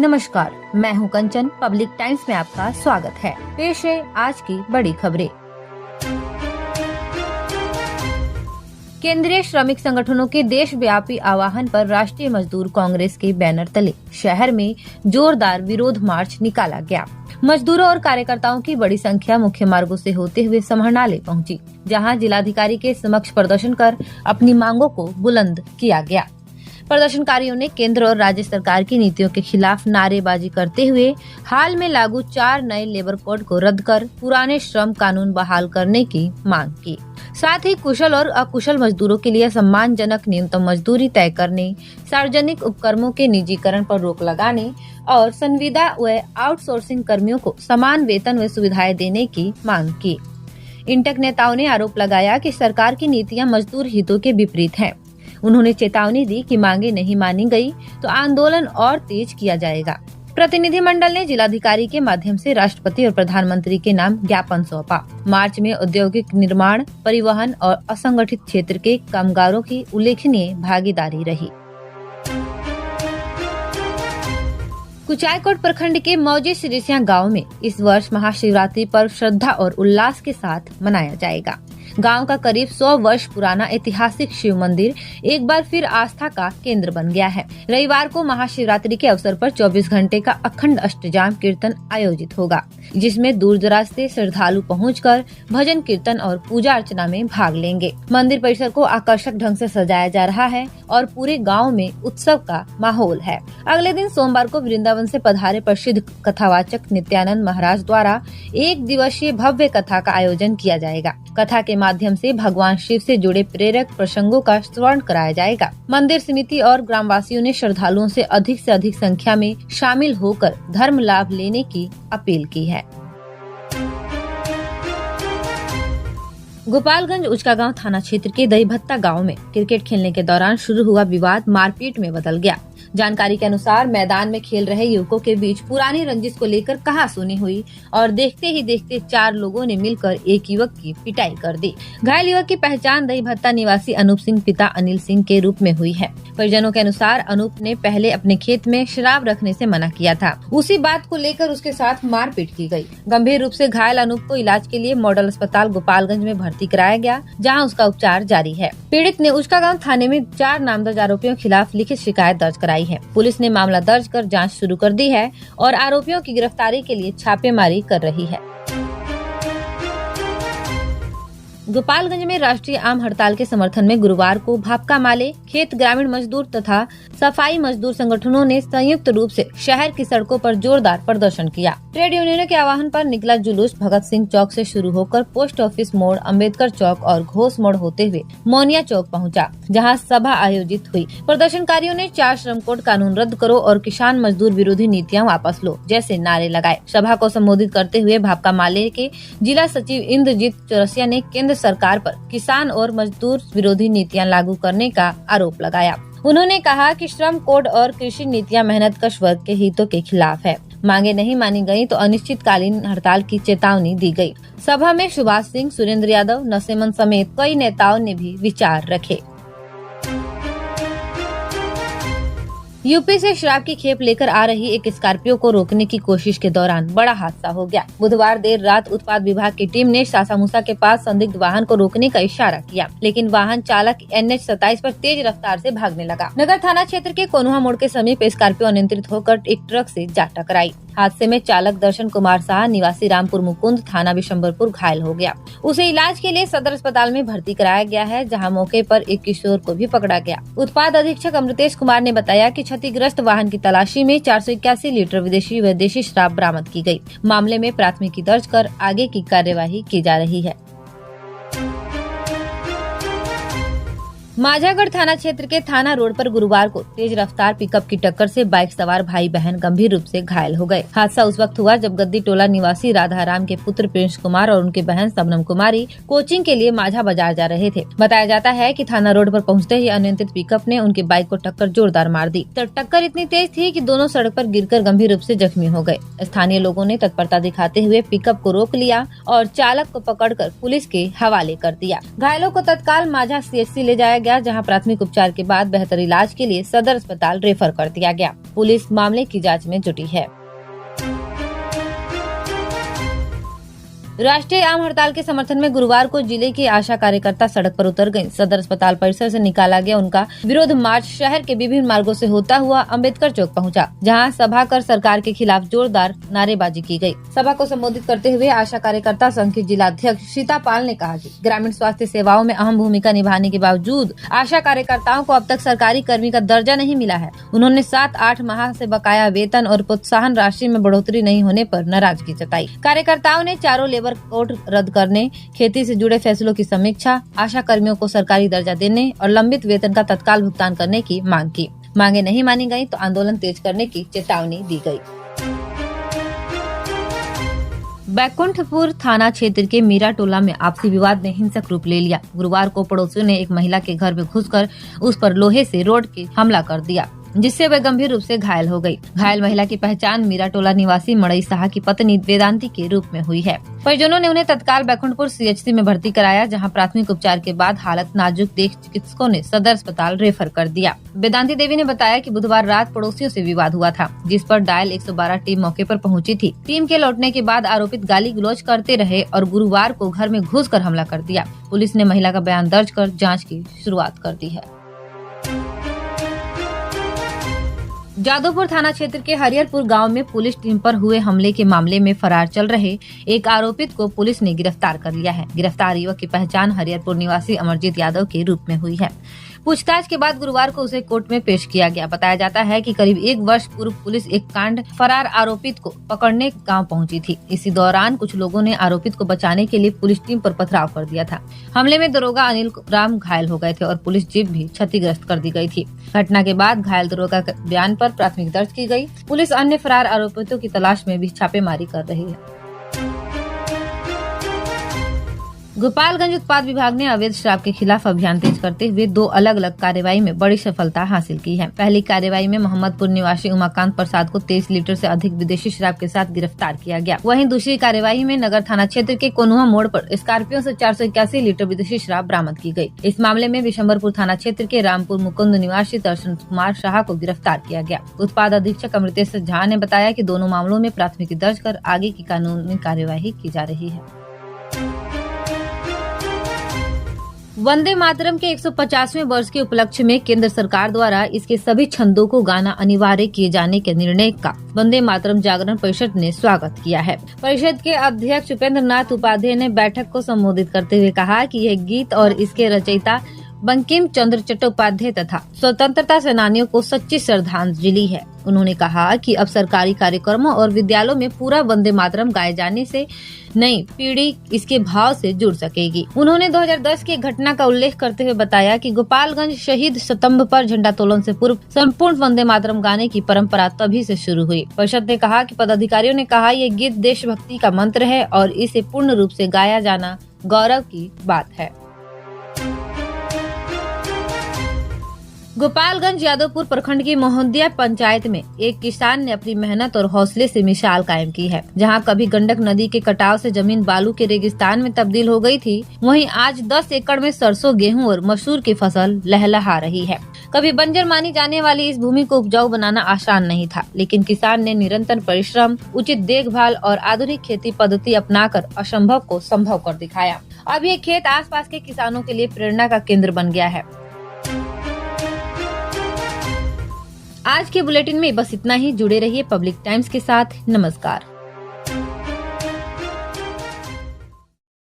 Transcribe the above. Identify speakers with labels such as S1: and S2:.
S1: नमस्कार, मैं हूं कंचन। पब्लिक टाइम्स में आपका स्वागत है। पेश है आज की बड़ी खबरें। केंद्रीय श्रमिक संगठनों के देशव्यापी आह्वान पर राष्ट्रीय मजदूर कांग्रेस के बैनर तले शहर में जोरदार विरोध मार्च निकाला गया। मजदूरों और कार्यकर्ताओं की बड़ी संख्या मुख्य मार्गों से होते हुए समाहरणालय पहुंची, जहां जिलाधिकारी के समक्ष प्रदर्शन कर अपनी मांगों को बुलंद किया गया। प्रदर्शनकारियों ने केंद्र और राज्य सरकार की नीतियों के खिलाफ नारेबाजी करते हुए हाल में लागू 4 नए लेबर कोड को रद्द कर पुराने श्रम कानून बहाल करने की मांग की। साथ ही कुशल और अकुशल मजदूरों के लिए सम्मानजनक न्यूनतम मजदूरी तय करने, सार्वजनिक उपक्रमों के निजीकरण पर रोक लगाने और संविदा व आउटसोर्सिंग कर्मियों को समान वेतन व सुविधाएं देने की मांग की। इंटक नेताओं ने आरोप लगाया कि सरकार की नीतियां मजदूर हितों के विपरीत हैं। उन्होंने चेतावनी दी कि मांगे नहीं मानी गई तो आंदोलन और तेज किया जाएगा। प्रतिनिधिमंडल ने जिलाधिकारी के माध्यम से राष्ट्रपति और प्रधानमंत्री के नाम ज्ञापन सौंपा। मार्च में औद्योगिक निर्माण, परिवहन और असंगठित क्षेत्र के कामगारों की उल्लेखनीय भागीदारी रही। कुचायकोट प्रखंड के मौजे सिरिसिया गांव में इस वर्ष महाशिवरात्रि पर्व श्रद्धा और उल्लास के साथ मनाया जाएगा। गांव का करीब 100 वर्ष पुराना ऐतिहासिक शिव मंदिर एक बार फिर आस्था का केंद्र बन गया है। रविवार को महाशिवरात्रि के अवसर पर 24 घंटे का अखंड अष्टजाम कीर्तन आयोजित होगा, जिसमें दूर दराज से श्रद्धालु पहुंचकर भजन कीर्तन और पूजा अर्चना में भाग लेंगे। मंदिर परिसर को आकर्षक ढंग से सजाया जा रहा है और पूरे गाँव में उत्सव का माहौल है। अगले दिन सोमवार को वृंदावन से पधारे प्रसिद्ध कथावाचक नित्यानंद महाराज द्वारा 1 दिवसीय भव्य कथा का आयोजन किया जाएगा। कथा के माध्यम से भगवान शिव से जुड़े प्रेरक प्रसंगों का श्रवण कराया जाएगा। मंदिर समिति और ग्रामवासियों ने श्रद्धालुओं से अधिक संख्या में शामिल होकर धर्म लाभ लेने की अपील की है। गोपालगंज उचकागांव थाना क्षेत्र के दहीभत्ता गांव में क्रिकेट खेलने के दौरान शुरू हुआ विवाद मारपीट में बदल गया। जानकारी के अनुसार मैदान में खेल रहे युवकों के बीच पुरानी रंजिश को लेकर कहासुनी हुई और देखते ही देखते 4 लोगों ने मिलकर एक युवक की पिटाई कर दी। घायल युवक की पहचान दहीभत्ता निवासी अनूप सिंह पिता अनिल सिंह के रूप में हुई है। परिजनों के अनुसार अनूप ने पहले अपने खेत में शराब रखने से मना किया था। उसी बात को लेकर उसके साथ मारपीट की गई। गंभीर रूप से घायल अनूप को इलाज के लिए मॉडल अस्पताल गोपालगंज में भर्ती कराया गया, जहाँ उसका उपचार जारी है। पीड़ित ने उचकागांव थाने में 4 नामजद आरोपियों के खिलाफ लिखित शिकायत दर्ज कराई है। पुलिस ने मामला दर्ज कर जांच शुरू कर दी है और आरोपियों की गिरफ्तारी के लिए छापेमारी कर रही है। गोपालगंज में राष्ट्रीय आम हड़ताल के समर्थन में गुरुवार को भापका माले, खेत ग्रामीण मजदूर तथा सफाई मजदूर संगठनों ने संयुक्त रूप से शहर की सड़कों पर जोरदार प्रदर्शन किया। ट्रेड यूनियनों के आह्वान पर निकला जुलूस भगत सिंह चौक से शुरू होकर पोस्ट ऑफिस मोड़, अम्बेडकर चौक और घोष मोड़ होते हुए मोनिया चौक पहुंचा, जहां सभा आयोजित हुई। प्रदर्शनकारियों ने 4 श्रम कोड कानून रद्द करो और किसान मजदूर विरोधी नीतियाँ वापस लो जैसे नारे लगाए। सभा को संबोधित करते हुए भापका माले के जिला सचिव इंद्रजीत चौरसिया ने केंद्र सरकार पर किसान और मजदूर विरोधी नीतियां लागू करने का आरोप लगाया। उन्होंने कहा कि श्रम कोड और कृषि नीतियां मेहनतकश वर्ग के हितों के खिलाफ है। मांगे नहीं मानी गयी तो अनिश्चितकालीन हड़ताल की चेतावनी दी गयी। सभा में सुभाष सिंह, सुरेंद्र यादव, नसेमन समेत कई नेताओं ने भी विचार रखे। यूपी से शराब की खेप लेकर आ रही एक स्कॉर्पियो को रोकने की कोशिश के दौरान बड़ा हादसा हो गया। बुधवार देर रात उत्पाद विभाग की टीम ने सासामुसा के पास संदिग्ध वाहन को रोकने का इशारा किया, लेकिन वाहन चालक NH 27 पर तेज रफ्तार से भागने लगा। नगर थाना क्षेत्र के कोनुहा मोड़ के समीप स्कॉर्पियो अनियंत्रित होकर एक ट्रक से जा टकराई। हादसे में चालक दर्शन कुमार शाह निवासी रामपुर मुकुंद थाना बिशंबरपुर घायल हो गया। उसे इलाज के लिए सदर अस्पताल में भर्ती कराया गया है, जहां मौके पर एक किशोर को भी पकड़ा गया। उत्पाद अधीक्षक अमृतेश कुमार ने बताया कि क्षतिग्रस्त वाहन की तलाशी में 481 लीटर विदेशी व देशी शराब बरामद की गई। मामले में प्राथमिकी दर्ज कर आगे की कार्यवाही की जा रही है। माझागढ़ थाना क्षेत्र के थाना रोड पर गुरुवार को तेज रफ्तार पिकअप की टक्कर से बाइक सवार भाई बहन गंभीर रूप से घायल हो गए। हादसा उस वक्त हुआ जब गद्दी टोला निवासी राधाराम के पुत्र प्रिंस कुमार और उनकी बहन सबनम कुमारी कोचिंग के लिए माझा बाजार जा रहे थे। बताया जाता है कि थाना रोड पर पहुंचते ही अनियंत्रित पिकअप ने उनकी बाइक को टक्कर जोरदार मार दी। टक्कर इतनी तेज थी कि दोनों सड़क पर गिरकर गंभीर रूप से जख्मी हो गए। स्थानीय लोगों ने तत्परता दिखाते हुए पिकअप को रोक लिया और चालक को पकड़कर पुलिस के हवाले कर दिया। घायलों को तत्काल माझा CHC ले जाया गया, जहां प्राथमिक उपचार के बाद बेहतर इलाज के लिए सदर अस्पताल रेफर कर दिया गया। पुलिस मामले की जाँच में जुटी है। राष्ट्रीय आम हड़ताल के समर्थन में गुरुवार को जिले की आशा कार्यकर्ता सड़क पर उतर गयी। सदर अस्पताल परिसर से निकाला गया उनका विरोध मार्च शहर के विभिन्न मार्गों से होता हुआ अम्बेडकर चौक पहुंचा, जहां सभा कर सरकार के खिलाफ जोरदार नारेबाजी की गई। सभा को संबोधित करते हुए आशा कार्यकर्ता संघ की जिलाध्यक्ष सीता पाल ने कहा कि ग्रामीण स्वास्थ्य सेवाओं में अहम भूमिका निभाने के बावजूद आशा कार्यकर्ताओं को अब तक सरकारी कर्मी का दर्जा नहीं मिला है। उन्होंने 7-8 माह से बकाया वेतन और प्रोत्साहन राशि में बढ़ोतरी नहीं होने पर नाराजगी जताई। कार्यकर्ताओं ने चारों लेबर कोड रद्द करने, खेती से जुड़े फैसलों की समीक्षा, आशा कर्मियों को सरकारी दर्जा देने और लंबित वेतन का तत्काल भुगतान करने की मांग की। मांगे नहीं मानी गयी तो आंदोलन तेज करने की चेतावनी दी गयी। बैकुंठपुर थाना क्षेत्र के मीरा टोला में आपसी विवाद ने हिंसक रूप ले लिया। गुरुवार को पड़ोसियों ने एक महिला के घर में घुसकर उस पर लोहे से रोड के हमला कर दिया, जिससे वह गंभीर रूप से घायल हो गई। घायल महिला की पहचान मीरा टोला निवासी मड़ई साहा की पत्नी वेदांती के रूप में हुई है। परिजनों ने उन्हें तत्काल बैकुंठपुर सीएचसी में भर्ती कराया, जहां प्राथमिक उपचार के बाद हालत नाजुक देख चिकित्सकों ने सदर अस्पताल रेफर कर दिया। वेदांती देवी ने बताया कि बुधवार रात पड़ोसियों से विवाद हुआ था, जिस पर डायल 112 टीम मौके पर पहुंची थी। टीम के लौटने के बाद आरोपित गाली गलौज करते रहे और गुरुवार को घर में घुसकर हमला कर दिया। पुलिस ने महिला का बयान दर्ज कर जाँच की शुरुआत कर दी है। जादवपुर थाना क्षेत्र के हरिहरपुर गांव में पुलिस टीम पर हुए हमले के मामले में फरार चल रहे एक आरोपित को पुलिस ने गिरफ्तार कर लिया है। गिरफ्तार युवक की पहचान हरिहरपुर निवासी अमरजीत यादव के रूप में हुई है। पूछताछ के बाद गुरुवार को उसे कोर्ट में पेश किया गया। बताया जाता है कि करीब 1 वर्ष पूर्व पुलिस एक कांड फरार आरोपित को पकड़ने गांव पहुंची थी। इसी दौरान कुछ लोगों ने आरोपित को बचाने के लिए पुलिस टीम पर पथराव कर दिया था। हमले में दरोगा अनिल राम घायल हो गए थे और पुलिस जीप भी क्षतिग्रस्त कर दी गई थी। घटना के बाद घायल दरोगा के बयान पर प्राथमिक दर्ज की गई। पुलिस अन्य फरार आरोपितों की तलाश में भी छापेमारी कर रही है। गोपालगंज उत्पाद विभाग ने अवैध शराब के खिलाफ अभियान तेज करते हुए 2 अलग अलग कार्रवाई में बड़ी सफलता हासिल की है। पहली कार्रवाई में मोहम्मदपुर निवासी उमाकांत प्रसाद को 23 लीटर से अधिक विदेशी शराब के साथ गिरफ्तार किया गया। वहीं दूसरी कार्रवाई में नगर थाना क्षेत्र के कोनुआ मोड़ पर स्कॉर्पियो से 481 लीटर विदेशी शराब बरामद की गई। इस मामले में विशंबरपुर थाना क्षेत्र के रामपुर मुकुंद निवासी दर्शन कुमार शाह को गिरफ्तार किया गया। उत्पाद अधीक्षक अमृतेश झा ने बताया कि दोनों मामलों में प्राथमिकी दर्ज कर आगे की कानूनी कार्यवाही की जा रही है। वंदे मातरम के 150वें वर्ष के उपलक्ष्य में केंद्र सरकार द्वारा इसके सभी छंदों को गाना अनिवार्य किए जाने के निर्णय का वंदे मातरम जागरण परिषद ने स्वागत किया है। परिषद के अध्यक्ष उपेंद्र नाथ उपाध्याय ने बैठक को संबोधित करते हुए कहा कि यह गीत और इसके रचयिता बंकिम चंद्र चट्टोपाध्याय तथा स्वतंत्रता सेनानियों को सच्ची श्रद्धांजलि है। उन्होंने कहा कि अब सरकारी कार्यक्रमों और विद्यालयों में पूरा वंदे मातरम गाए जाने से नई पीढ़ी इसके भाव से जुड़ सकेगी। उन्होंने 2010 की घटना का उल्लेख करते हुए बताया कि गोपालगंज शहीद स्तंभ पर झंडोत्तोलन से पूर्व संपूर्ण वंदे मातरम गाने की परंपरा तभी से शुरू हुई। परिषद ने कहा कि पदाधिकारियों ने कहा ये गीत देशभक्ति का मंत्र है और इसे पूर्ण रूप से गाया जाना गौरव की बात है। गोपालगंज यादवपुर प्रखंड की मोहंदिया पंचायत में एक किसान ने अपनी मेहनत और हौसले से मिसाल कायम की है। जहां कभी गंडक नदी के कटाव से जमीन बालू के रेगिस्तान में तब्दील हो गई थी, वहीं आज 10 एकड़ में सरसों, गेहूं और मसूर की फसल लहलहा रही है। कभी बंजर मानी जाने वाली इस भूमि को उपजाऊ बनाना आसान नहीं था, लेकिन किसान ने निरंतर परिश्रम, उचित देखभाल और आधुनिक खेती पद्धति अपनाकर असंभव को संभव कर दिखाया। अब ये खेत आसपास के किसानों के लिए प्रेरणा का केंद्र बन गया है। आज के बुलेटिन में बस इतना ही। जुड़े रहिए पब्लिक टाइम्स के साथ। नमस्कार।